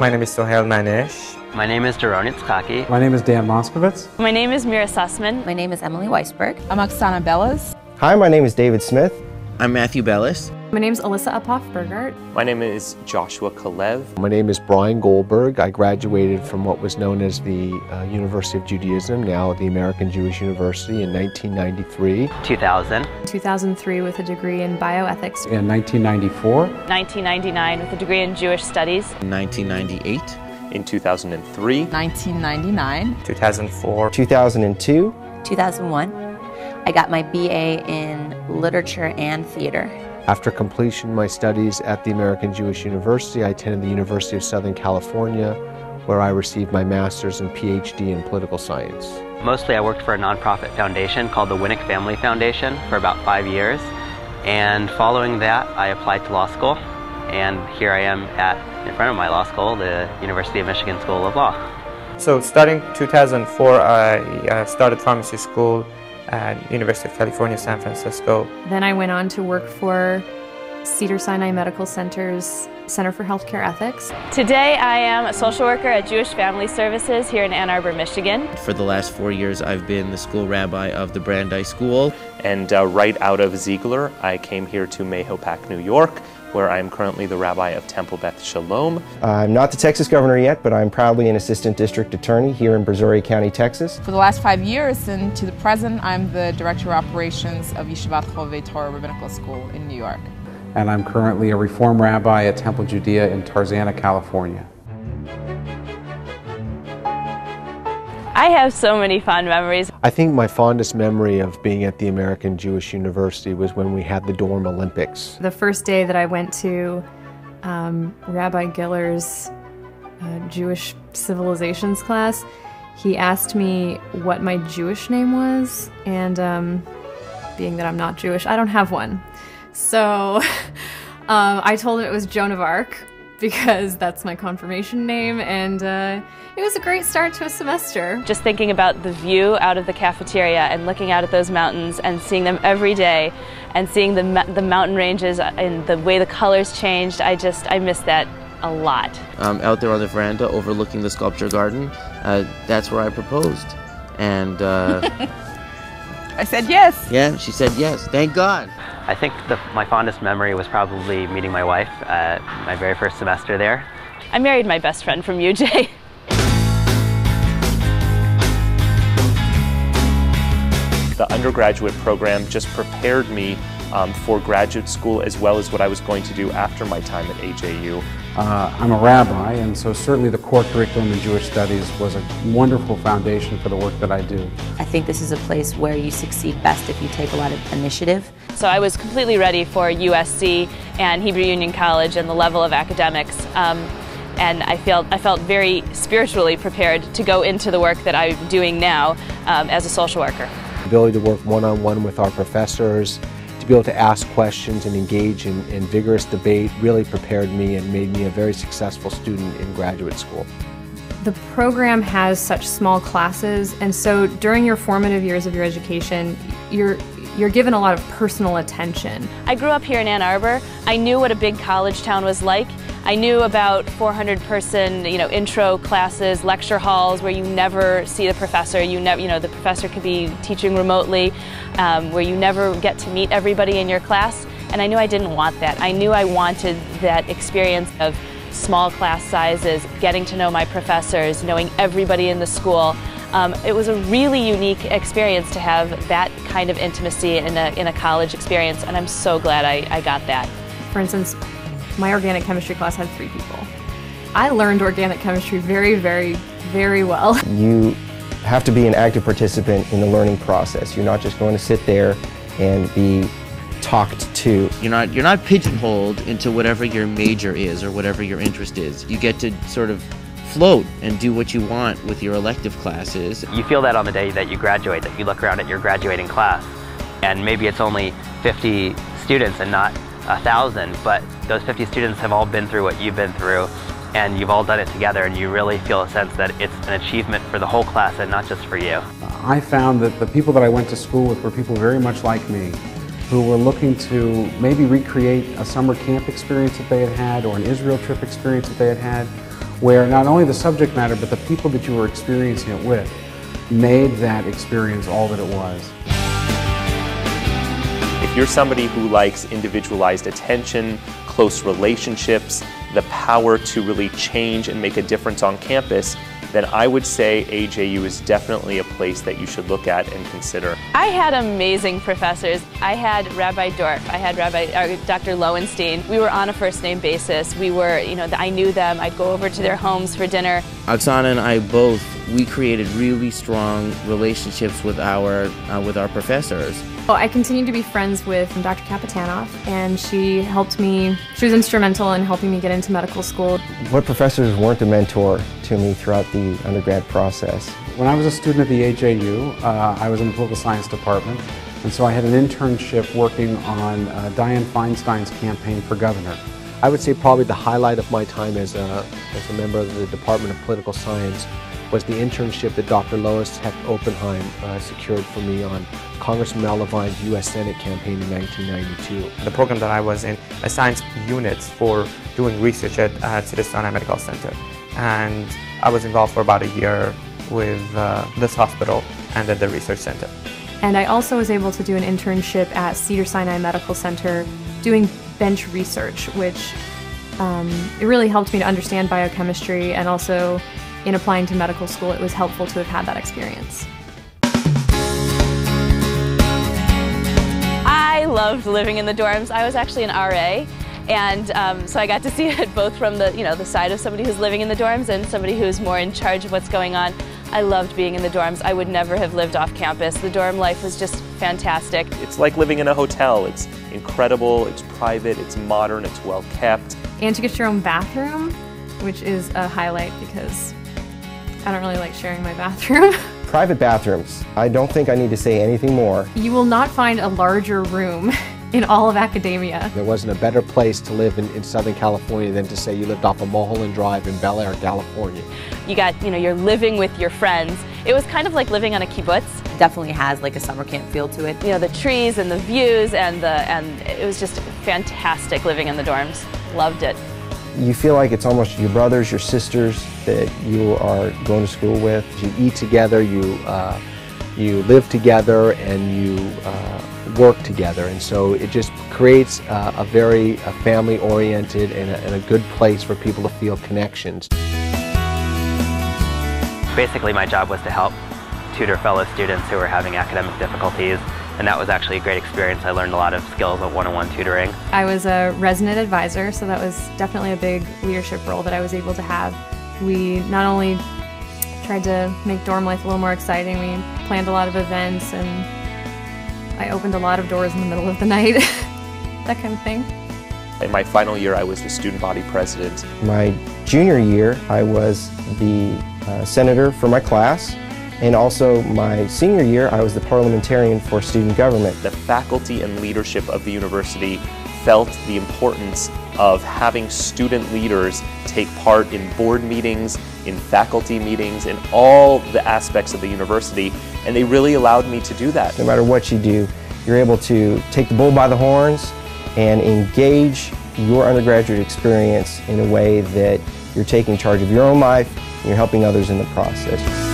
My name is Sohail Manish. My name is Doron Yitzchaki. My name is Dan Moskovitz. My name is Mira Sussman. My name is Emily Weisberg. I'm Oksana Bellis. Hi, my name is David Smith. I'm Matthew Bellis. My name is Alyssa Apoff-Burgart. My name is Joshua Kalev. My name is Brian Goldberg. I graduated from what was known as the University of Judaism, now the American Jewish University, in 1993. 2000. 2003 with a degree in bioethics. In 1994. 1999 with a degree in Jewish studies. 1998. In 2003. 1999. 2004. 2002. 2001. I got my BA in literature and theater. After completion of my studies at the American Jewish University, I attended the University of Southern California, where I received my master's and PhD in political science. Mostly I worked for a nonprofit foundation called the Witt Family Foundation for about 5 years. And following that, I applied to law school. And here I am in front of my law school, the University of Michigan School of Law. So starting 2004, I started pharmacy school at University of California, San Francisco. Then I went on to work for Cedars-Sinai Medical Center's Center for Healthcare Ethics. Today I am a social worker at Jewish Family Services here in Ann Arbor, Michigan. For the last 4 years, I've been the school rabbi of the Brandeis School. And right out of Ziegler, I came here to Mahopac, New York, where I'm currently the rabbi of Temple Beth Shalom. I'm not the Texas governor yet, but I'm proudly an assistant district attorney here in Brazoria County, Texas. For the last 5 years and to the present, I'm the director of operations of Yeshivat Chovei Torah Rabbinical School in New York. And I'm currently a Reform Rabbi at Temple Judea in Tarzana, California. I have so many fond memories. I think my fondest memory of being at the American Jewish University was when we had the dorm Olympics. The first day that I went to Rabbi Giller's Jewish civilizations class, he asked me what my Jewish name was, and being that I'm not Jewish, I don't have one. So I told him it was Joan of Arc, because that's my confirmation name, and it was a great start to a semester. Just thinking about the view out of the cafeteria and looking out at those mountains and seeing them every day and seeing the mountain ranges and the way the colors changed, I miss that a lot. Out there on the veranda overlooking the sculpture garden, that's where I proposed. And I said yes. Yeah, she said yes. Thank God. I think my fondest memory was probably meeting my wife at my very first semester there. I married my best friend from UJ. The undergraduate program just prepared me for graduate school as well as what I was going to do after my time at AJU. I'm a rabbi, and so certainly the core curriculum in Jewish studies was a wonderful foundation for the work that I do. I think this is a place where you succeed best if you take a lot of initiative. So I was completely ready for USC and Hebrew Union College and the level of academics. And I felt very spiritually prepared to go into the work that I'm doing now as a social worker. The ability to work one-on-one with our professors, to be able to ask questions and engage in vigorous debate really prepared me and made me a very successful student in graduate school. The program has such small classes, and so during your formative years of your education, you're given a lot of personal attention. I grew up here in Ann Arbor. I knew what a big college town was like. I knew about 400-person, intro classes, lecture halls where you never see the professor. The professor could be teaching remotely, where you never get to meet everybody in your class. And I knew I didn't want that. I knew I wanted that experience of small class sizes, getting to know my professors, knowing everybody in the school. It was a really unique experience to have that kind of intimacy in a college experience, and I'm so glad I got that. For instance, my organic chemistry class had 3 people. I learned organic chemistry very, very, very well. You have to be an active participant in the learning process. You're not just going to sit there and be talked to. You're not pigeonholed into whatever your major is or whatever your interest is. You get to sort of float and do what you want with your elective classes. You feel that on the day that you graduate, that you look around at your graduating class, and maybe it's only 50 students and not 1,000, but those 50 students have all been through what you've been through, and you've all done it together, and you really feel a sense that it's an achievement for the whole class and not just for you. I found that the people that I went to school with were people very much like me, who were looking to maybe recreate a summer camp experience that they had had, or an Israel trip experience that they had had, where not only the subject matter, but the people that you were experiencing it with made that experience all that it was. If you're somebody who likes individualized attention, close relationships, the power to really change and make a difference on campus, then I would say AJU is definitely a place that you should look at and consider. I had amazing professors. I had Rabbi Dorf, I had Dr. Lowenstein. We were on a first-name basis. We were, I knew them. I'd go over to their homes for dinner. Oksana and I both, we created really strong relationships with our professors. Well, I continued to be friends with Dr. Kapitanoff, and she helped me. She was instrumental in helping me get into medical school. What professors weren't a mentor to me throughout the undergrad process? When I was a student at the AJU, I was in the political science department, and so I had an internship working on Dianne Feinstein's campaign for governor. I would say probably the highlight of my time as a member of the Department of Political Science was the internship that Dr. Lois Heck Oppenheim secured for me on Congressman Levine's U.S. Senate campaign in 1992. The program that I was in assigns units for doing research at City-Sinai Medical Center, and I was involved for about a year with this hospital and at the research center. And I also was able to do an internship at Cedars-Sinai Medical Center doing bench research, which it really helped me to understand biochemistry, and also in applying to medical school, it was helpful to have had that experience. I loved living in the dorms. I was actually an RA, and so I got to see it both from the side of somebody who's living in the dorms and somebody who's more in charge of what's going on. I loved being in the dorms. I would never have lived off campus. The dorm life was just fantastic. It's like living in a hotel. It's incredible, it's private, it's modern, it's well kept. And to get your own bathroom, which is a highlight because I don't really like sharing my bathroom. Private bathrooms. I don't think I need to say anything more. You will not find a larger room in all of academia. There wasn't a better place to live in Southern California than to say you lived off of Mulholland Drive in Bel Air, California. You got, you're living with your friends. It was kind of like living on a kibbutz. Definitely has like a summer camp feel to it. The trees and the views and it was just fantastic living in the dorms. Loved it. You feel like it's almost your brothers, your sisters that you are going to school with. You eat together, you live together, and you work together, and so it just creates a very family-oriented and a good place for people to feel connections. Basically, my job was to help tutor fellow students who were having academic difficulties, and that was actually a great experience. I learned a lot of skills of one-on-one tutoring. I was a resident advisor, so that was definitely a big leadership role that I was able to have. We not only tried to make dorm life a little more exciting, we planned a lot of events, and I opened a lot of doors in the middle of the night, that kind of thing. In my final year, I was the student body president. My junior year, I was the senator for my class. And also my senior year, I was the parliamentarian for student government. The faculty and leadership of the university felt the importance of having student leaders take part in board meetings, in faculty meetings, in all the aspects of the university, and they really allowed me to do that. No matter what you do, you're able to take the bull by the horns and engage your undergraduate experience in a way that you're taking charge of your own life and you're helping others in the process.